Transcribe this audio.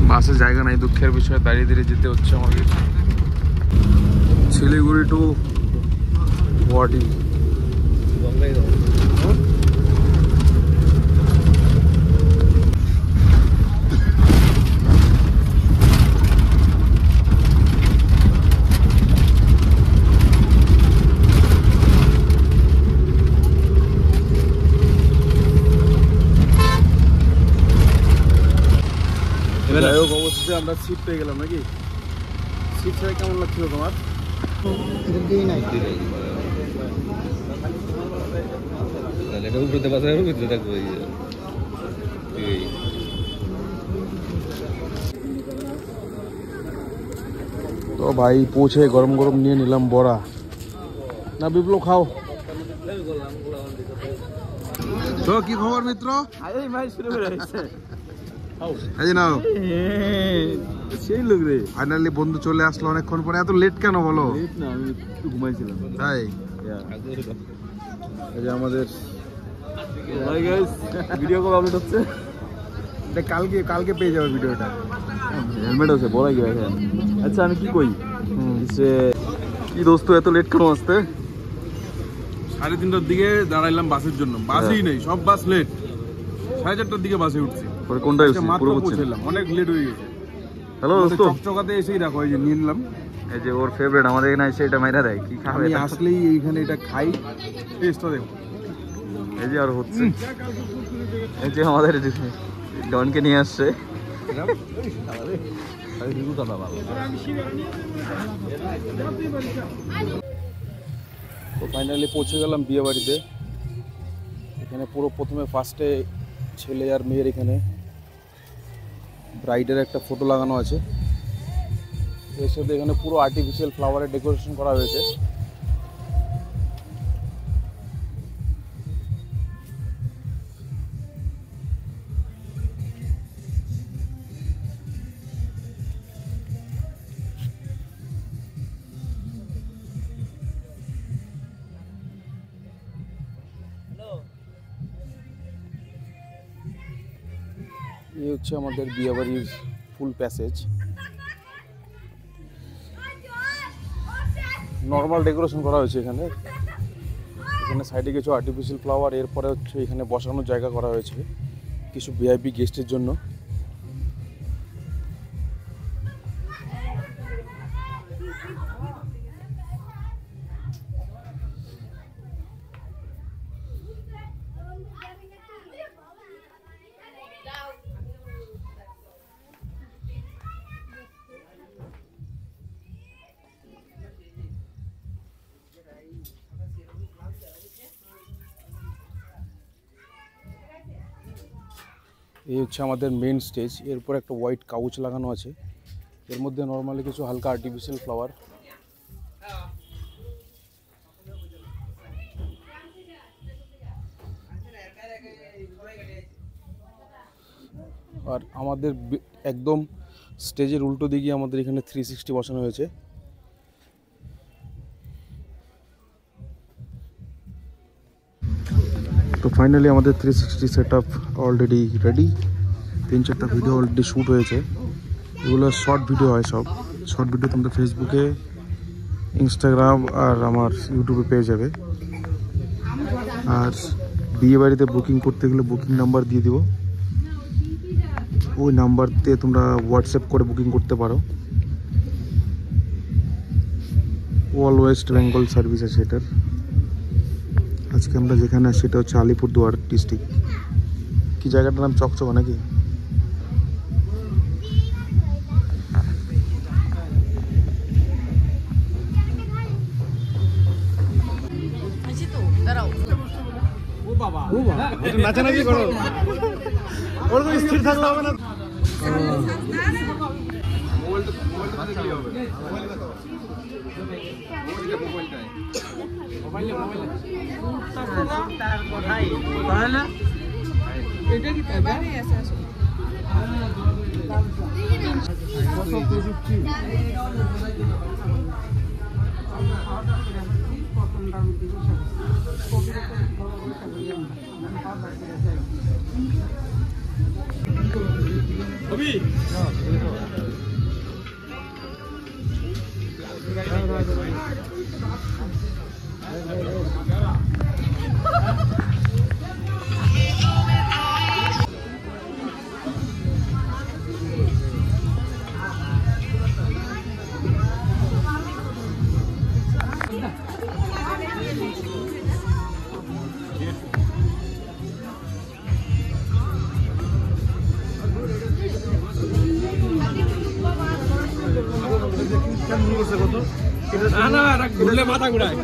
বাসে জায়গা নাই, দুঃখের বিষয়ে দাঁড়িয়ে দাঁড়িয়ে যেতে হচ্ছে আমাদের শিলিগুড়ি টু গুয়াহাটি। যাই হোক, অবশেষে আমরা সিট পেয়ে গেলাম নাকি? সিট ছাড়া কেমন লাগছিল তোমার? তো ভাই পৌঁছে গরম গরম নিয়ে নিলাম বড়া। না বিপ্লব খাও। তো কি খবর মিত্র? ফাইনালি বন্ধু চলে আসলো অনেকক্ষণ পরে। এত লেট কেন বলো? ঘুমাইছিলাম তাই। এই যে আমাদের ভিডিও কল আপলোড হচ্ছে, কালকে পেয়ে যাবে ভিডিওটা। হেলমেট আছে বলা কি? আচ্ছা আমি কি কই যে কি দোস্ত এত লেট কেন আসতে? 3:30টার দিকে দাঁড়াইলাম বাসের জন্য, বাসই নেই, সব বাস লেট। 4:30টার দিকে বাসে উঠছি। কোনটায় মাত্র পৌঁছলাম, অনেক লেট হয়ে গেছে। হ্যালো দোস্ত, চকচকাতে এসেই দেখো এই যে নিয়ে নিলাম। এই যে ওর ফেভারিট, আমাদের এখানে এসে এটা মাইরা দেয়। কি খাবে? আমি আসলেই এইখানে এটা খাই, টেস্টটা দেখো। এই যে আর হচ্ছে, এই যে আমাদের ডনকে নিয়ে আসছে। তো ফাইনালি পৌঁছে গেলাম বিয়ে বাড়িতে। এখানে পুরো প্রথমে ফার্স্টে ছেলে আর মেয়ের এখানে ব্রাইডের একটা ফটো লাগানো আছে। এর সাথে এখানে পুরো আর্টিফিশিয়াল ফ্লাওয়ারের ডেকোরেশন করা হয়েছে। এই হচ্ছে আমাদের বিয়েবাড়ির ফুল প্যাসেজ। নর্মাল ডেকোরেশন করা হয়েছে এখানে। এখানে সাইডে কিছু আর্টিফিশিয়াল ফ্লাওয়ার, এরপরে হচ্ছে এখানে বসানোর জায়গা করা হয়েছে কিছু ভিআইপি গেস্টের জন্য। এই হচ্ছে আমাদের মেন স্টেজ। এরপর একটা হোয়াইট কাউচ লাগানো আছে, এর মধ্যে নর্মালি কিছু হালকা আর্টিফিশিয়াল ফ্লাওয়ার। আর আমাদের একদম স্টেজের উল্টো দিকে আমাদের এখানে 360 বসানো হয়েছে। তো ফাইনালি আমাদের 360 সেট আপ অলরেডি রেডি। 3-4টা ভিডিও অলরেডি শ্যুট হয়েছে। এগুলো শর্ট ভিডিও হয়, সব শর্ট ভিডিও তোমরা ফেসবুকে, ইনস্টাগ্রাম আর আমার ইউটিউবে পেয়ে যাবে। আর বিয়ে বাড়িতে বুকিং করতে গেলে বুকিং নাম্বার দিয়ে দিব, ওই নাম্বারতে তোমরা হোয়াটসঅ্যাপ করে বুকিং করতে পারো। অল ওয়েস্ট বেঙ্গল সার্ভিস আছে এটার। আজকে আমরা যেখানে আছি সেটা হচ্ছে আলিপুরদুয়ার ডিস্ট্রিক্ট। কি জায়গাটার নাম? চকচকা নাকি? নাচানাচি করো, ওর তো স্থির থাকলে হবে না। ঘুরলে মাথা ঘুরায়।